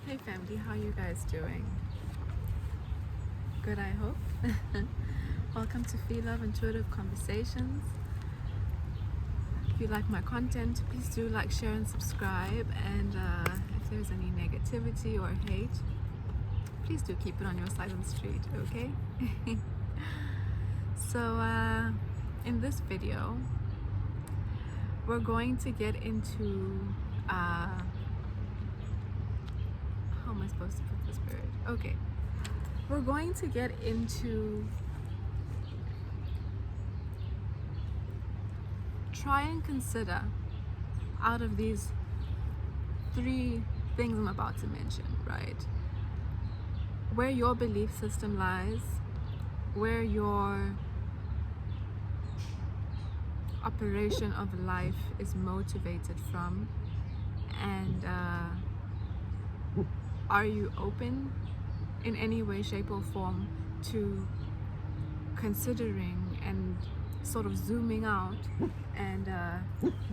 Hey family, how you guys doing? Good, I hope. Welcome to Phie.Love Intuitive Conversations. If you like my content, please do like, share, and subscribe. And if there's any negativity or hate, please do keep it on your side of the street, okay? So in this video, we're going to get into how am I supposed to put this word? Okay. We're going to get into try and consider out of these three things I'm about to mention, right? Where your belief system lies, where your operation of life is motivated from, and are you open in any way, shape, or form to considering and sort of zooming out and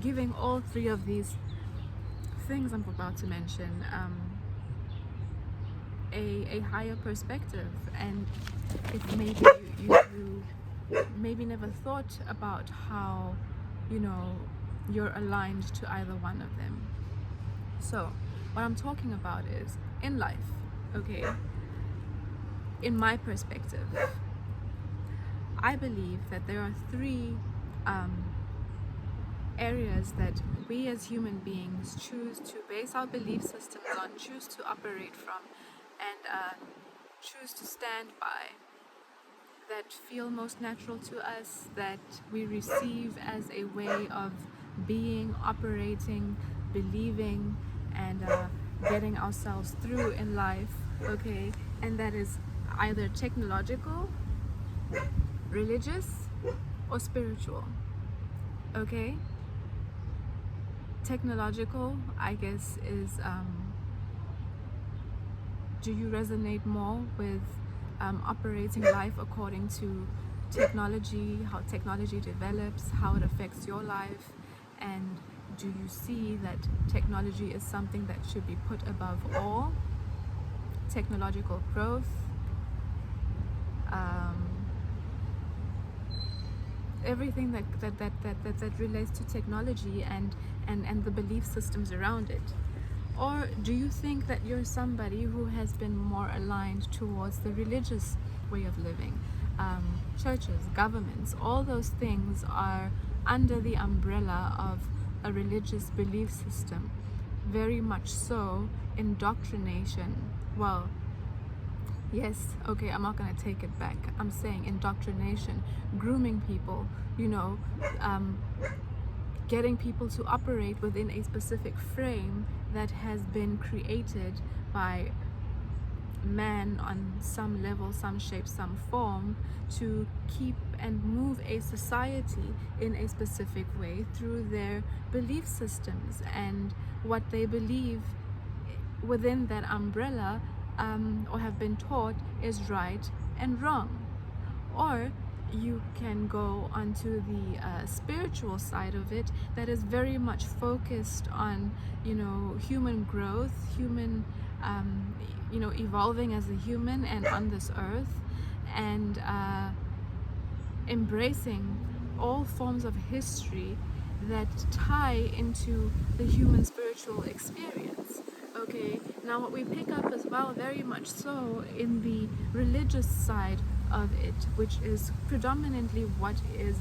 giving all three of these things I'm about to mention a higher perspective? And if maybe you maybe never thought about how you're aligned to either one of them. So what I'm talking about is in life, okay, in my perspective, I believe that there are three areas that we as human beings choose to base our belief systems on, choose to operate from, and choose to stand by, that feel most natural to us, that we receive as a way of being, operating, believing, and getting ourselves through in life, okay? And that is either technological, religious, or spiritual, okay? Technological, I guess, is do you resonate more with operating life according to technology, how technology develops, how it affects your life, and do you see that technology is something that should be put above all? Technological growth, everything that relates to technology and the belief systems around it. Or do you think that you're somebody who has been more aligned towards the religious way of living? Churches, governments, all those things are under the umbrella of a religious belief system. Very much so, indoctrination. Well, yes, okay, I'm not going to take it back. I'm saying indoctrination, grooming people, getting people to operate within a specific frame that has been created by man on some level, some shape, some form, to keep and move a society in a specific way through their belief systems and what they believe within that umbrella, or have been taught is right and wrong. Or you can go onto the spiritual side of it, that is very much focused on human growth, human evolving as a human and on this earth, and embracing all forms of history that tie into the human spiritual experience. Okay, now what we pick up as well, very much so, in the religious side of it, which is predominantly what is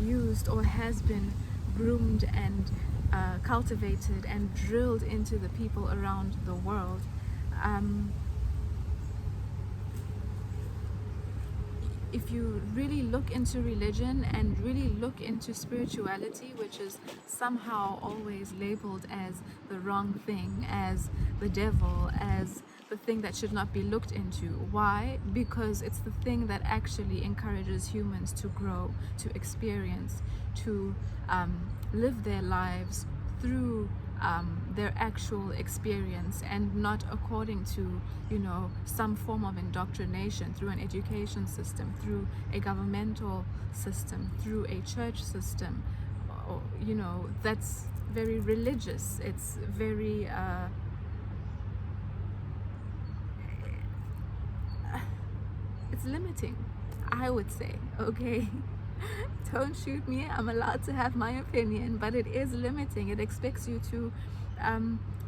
used or has been groomed and cultivated and drilled into the people around the world. If you really look into religion and really look into spirituality, which is somehow always labeled as the wrong thing, as the devil, as the thing that should not be looked into. Why? Because it's the thing that actually encourages humans to grow, to experience, to live their lives through their actual experience, and not according to some form of indoctrination through an education system, through a governmental system, through a church system. That's very religious. It's very it's limiting, I would say, okay? Don't shoot me, I'm allowed to have my opinion, but it is limiting. It expects you to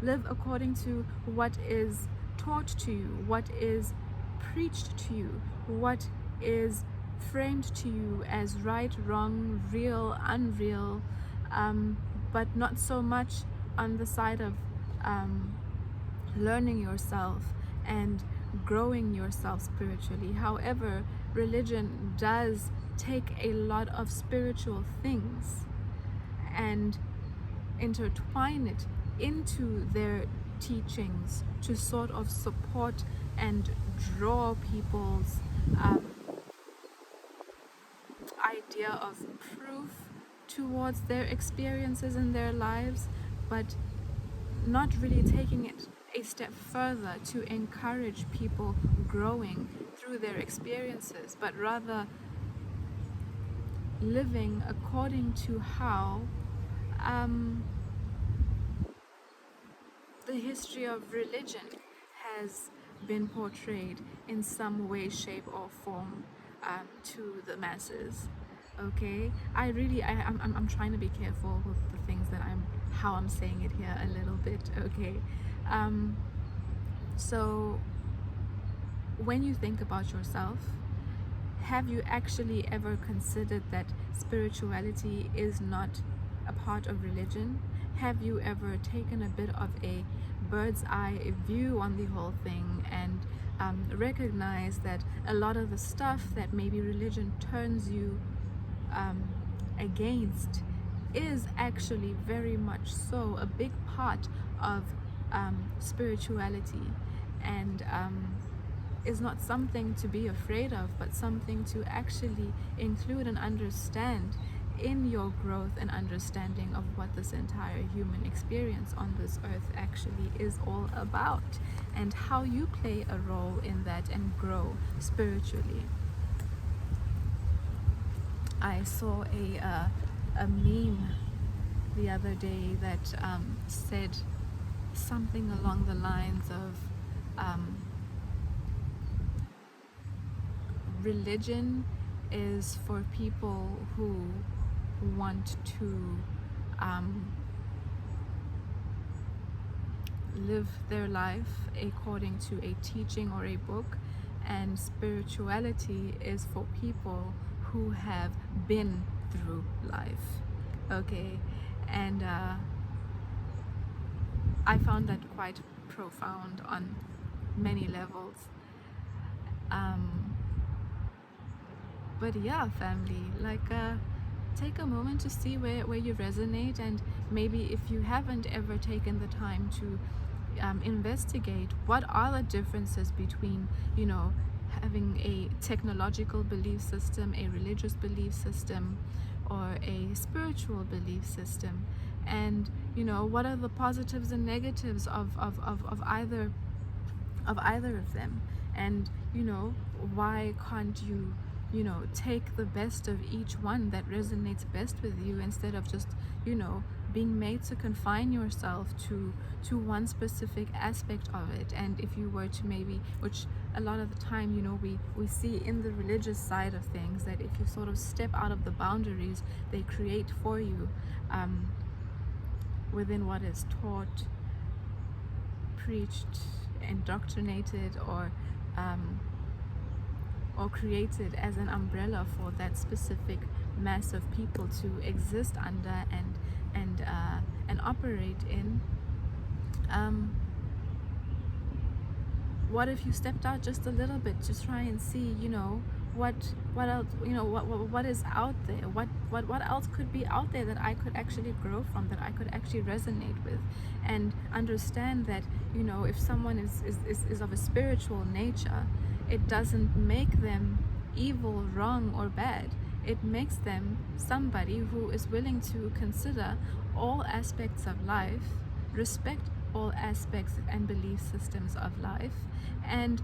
live according to what is taught to you, what is preached to you, what is framed to you as right, wrong, real, unreal, but not so much on the side of learning yourself and growing yourself spiritually. However, religion does take a lot of spiritual things and intertwine it into their teachings to sort of support and draw people's idea of proof towards their experiences in their lives, but not really taking it a step further to encourage people growing through their experiences, but rather living according to how the history of religion has been portrayed in some way, shape, or form to the masses. Okay, I'm trying to be careful with the things that how I'm saying it here a little bit. Okay, so when you think about yourself, have you actually ever considered that spirituality is not a part of religion? Have you ever taken a bit of a bird's eye view on the whole thing and recognized that a lot of the stuff that maybe religion turns you against is actually very much so a big part of spirituality, and is not something to be afraid of, but something to actually include and understand in your growth and understanding of what this entire human experience on this earth actually is all about, and how you play a role in that and grow spiritually. I saw a meme the other day that said something along the lines of religion is for people who want to live their life according to a teaching or a book, and spirituality is for people who have been through life. Okay, and I found that quite profound on many levels. But yeah, family, like take a moment to see where you resonate, and maybe if you haven't ever taken the time to investigate what are the differences between, you know, having a technological belief system, a religious belief system, or a spiritual belief system, and you know, what are the positives and negatives of either of them, and you know, why can't you, you know, take the best of each one that resonates best with you, instead of just, you know, being made to confine yourself to one specific aspect of it. And if you were to maybe, which a lot of the time, you know, we see in the religious side of things, that if you sort of step out of the boundaries they create for you within what is taught, preached, indoctrinated, or created as an umbrella for that specific mass of people to exist under and operate in. What if you stepped out just a little bit to try and see, you know, what else, you know, what is out there, what else could be out there that I could actually grow from, that I could actually resonate with, and understand that, you know, if someone is of a spiritual nature, it doesn't make them evil, wrong, or bad. It makes them somebody who is willing to consider all aspects of life, respect all aspects and belief systems of life, and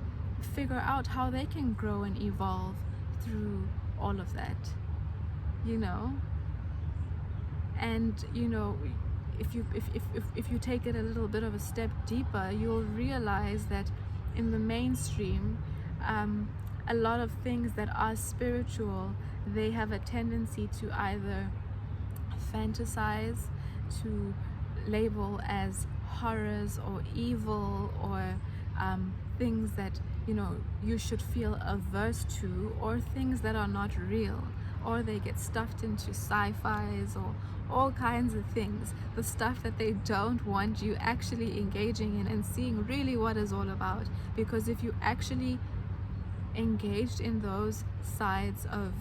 figure out how they can grow and evolve through all of that, you know. And you know, if you take it a little bit of a step deeper, you'll realize that in the mainstream, a lot of things that are spiritual, they have a tendency to either fantasize, to label as horrors or evil, or things that you should feel averse to, or things that are not real, or they get stuffed into sci-fis or all kinds of things, the stuff that they don't want you actually engaging in and seeing really what it's all about. Because if you actually engaged in those sides of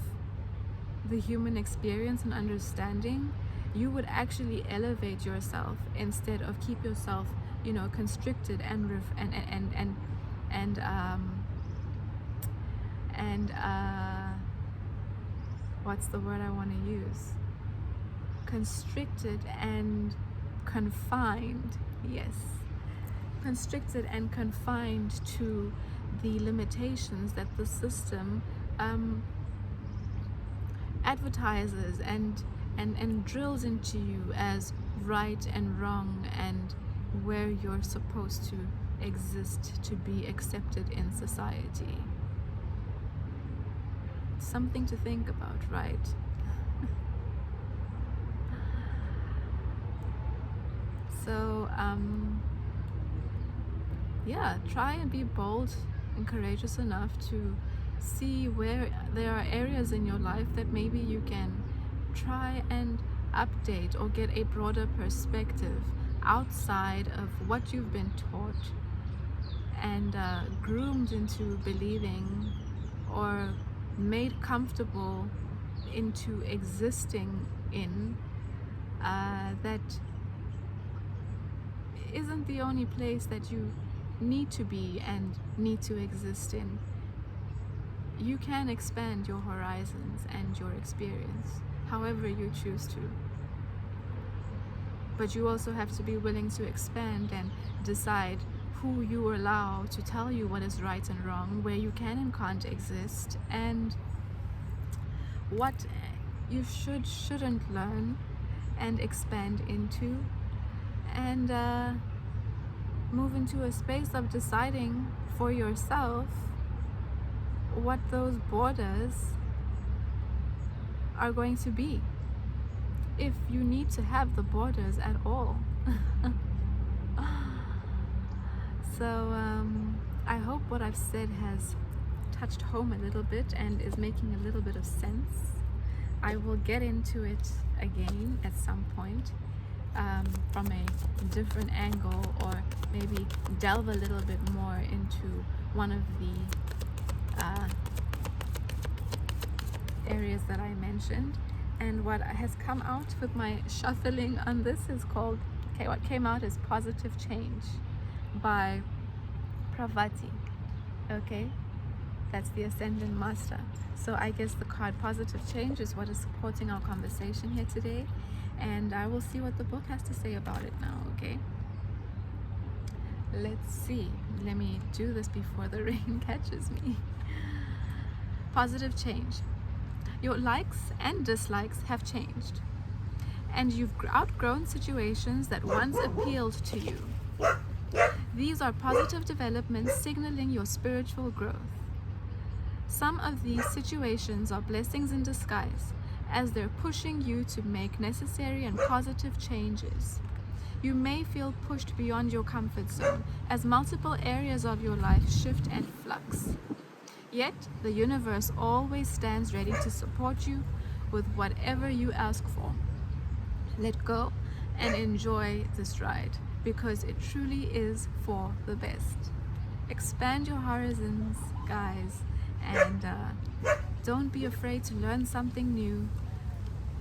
the human experience and understanding, you would actually elevate yourself instead of keep yourself constricted and what's the word I want to use? Constricted and confined. Yes, constricted and confined to the limitations that the system advertises and drills into you as right and wrong, and where you're supposed to exist to be accepted in society. Something to think about, right? So yeah, try and be bold and courageous enough to see where there are areas in your life that maybe you can try and update or get a broader perspective outside of what you've been taught and groomed into believing, or made comfortable into existing in, that isn't the only place that you need to be and need to exist in. You can expand your horizons and your experience however you choose to. But you also have to be willing to expand and decide who you allow to tell you what is right and wrong, where you can and can't exist, and what you shouldn't learn and expand into, and move into a space of deciding for yourself what those borders are going to be, if you need to have the borders at all. So I hope what I've said has touched home a little bit and is making a little bit of sense. I will get into it again at some point, from a different angle, or maybe delve a little bit more into one of the areas that I mentioned. And what has come out with my shuffling on this is called, what came out is Positive Change by Pravati. Okay, that's the Ascendant Master. So I guess the card Positive Change is what is supporting our conversation here today, and I will see what the book has to say about it now. Okay, let's see. Let me do this before the rain catches me. Positive change. Your likes and dislikes have changed, and you've outgrown situations that once appealed to you. These are positive developments signaling your spiritual growth. Some of these situations are blessings in disguise, as they're pushing you to make necessary and positive changes. You may feel pushed beyond your comfort zone as multiple areas of your life shift and flux. Yet, the universe always stands ready to support you with whatever you ask for. Let go and enjoy this ride, because it truly is for the best. Expand your horizons, guys, and don't be afraid to learn something new.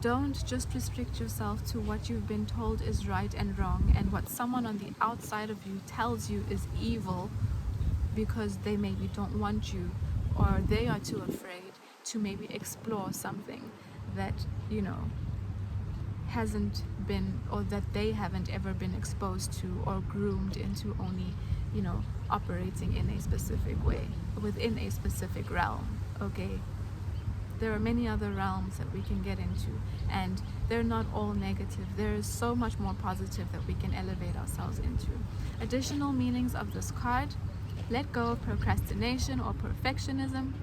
Don't just restrict yourself to what you've been told is right and wrong, and what someone on the outside of you tells you is evil, because they maybe don't want you, or they are too afraid to maybe explore something that hasn't been, or that they haven't ever been exposed to or groomed into only operating in a specific way within a specific realm. Okay, there are many other realms that we can get into, and they're not all negative. There is so much more positive that we can elevate ourselves into. Additional meanings of this card: let go of procrastination or perfectionism.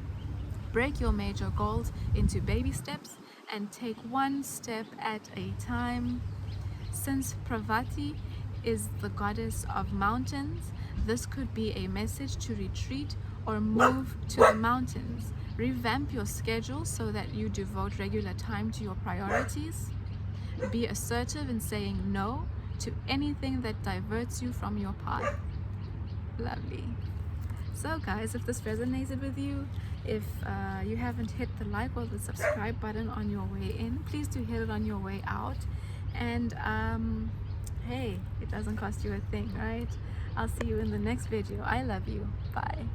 Break your major goals into baby steps and take one step at a time. Since Pravati is the goddess of mountains, this could be a message to retreat or move to the mountains. Revamp your schedule so that you devote regular time to your priorities. Be assertive in saying no to anything that diverts you from your path. Lovely. So guys, if this resonated with you, if you haven't hit the like or the subscribe button on your way in, please do hit it on your way out. And hey, it doesn't cost you a thing, right? I'll see you in the next video. I love you. Bye.